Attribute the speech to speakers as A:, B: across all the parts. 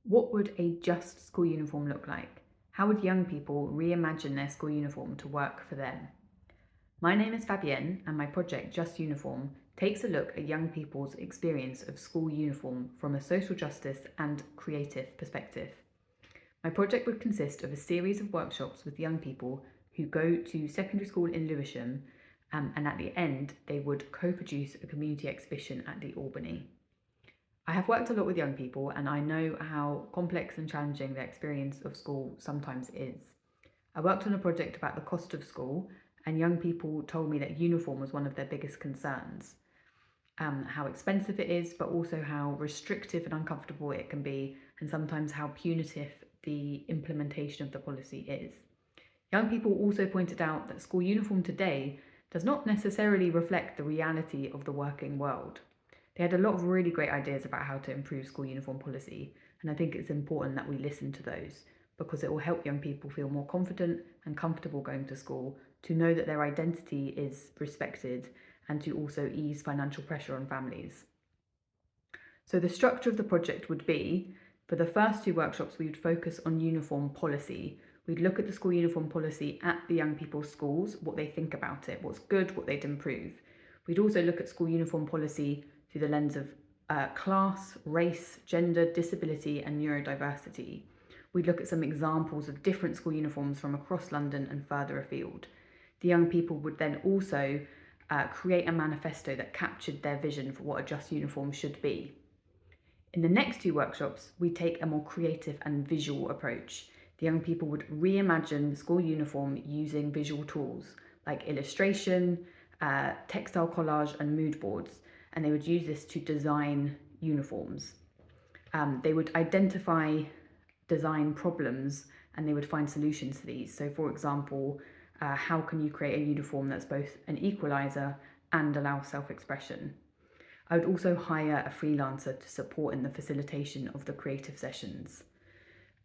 A: What would a just school uniform look like? How would young people reimagine their school uniform to work for them? My name is Fabienne, and my project, Just Uniform, takes a look at young people's experience of school uniform from a social justice and creative perspective. My project would consist of a series of workshops with young people who go to secondary school in Lewisham, and at the end, they would co produce a community exhibition at the Albany. I have worked a lot with young people, and I know how complex and challenging their experience of school sometimes is. I worked on a project about the cost of school, and young people told me that uniform was one of their biggest concerns. How expensive it is, but also how restrictive and uncomfortable it can be, and sometimes how punitive the implementation of the policy is. Young people also pointed out that school uniform today does not necessarily reflect the reality of the working world. They had a lot of really great ideas about how to improve school uniform policy, and I think it's important that we listen to those because it will help young people feel more confident and comfortable going to school, to know that their identity is respected, and to also ease financial pressure on families. So the structure of the project would be, for the first two workshops, we would focus on uniform policy. We'd look at the school uniform policy at the young people's schools, what they think about it, what's good, what they'd improve. We'd also look at school uniform policy through the lens of class, race, gender, disability, and neurodiversity. We'd look at some examples of different school uniforms from across London and further afield. The young people would then also create a manifesto that captured their vision for what a just uniform should be. In the next two workshops, we take a more creative and visual approach. The young people would reimagine the school uniform using visual tools like illustration, textile collage, and mood boards, and they would use this to design uniforms. They would identify design problems and they would find solutions to these. So, for example, how can you create a uniform that's both an equalizer and allows self-expression? I would also hire a freelancer to support in the facilitation of the creative sessions.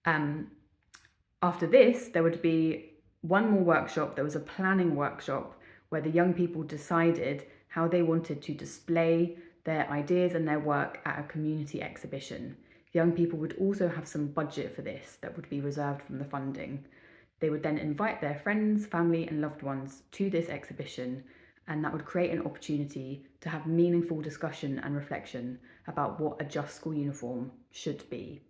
A: After this, there would be one more workshop. There was a planning workshop where the young people decided how they wanted to display their ideas and their work at a community exhibition. Young people would also have some budget for this that would be reserved from the funding. They would then invite their friends, family, and loved ones to this exhibition, and that would create an opportunity to have meaningful discussion and reflection about what a just school uniform should be.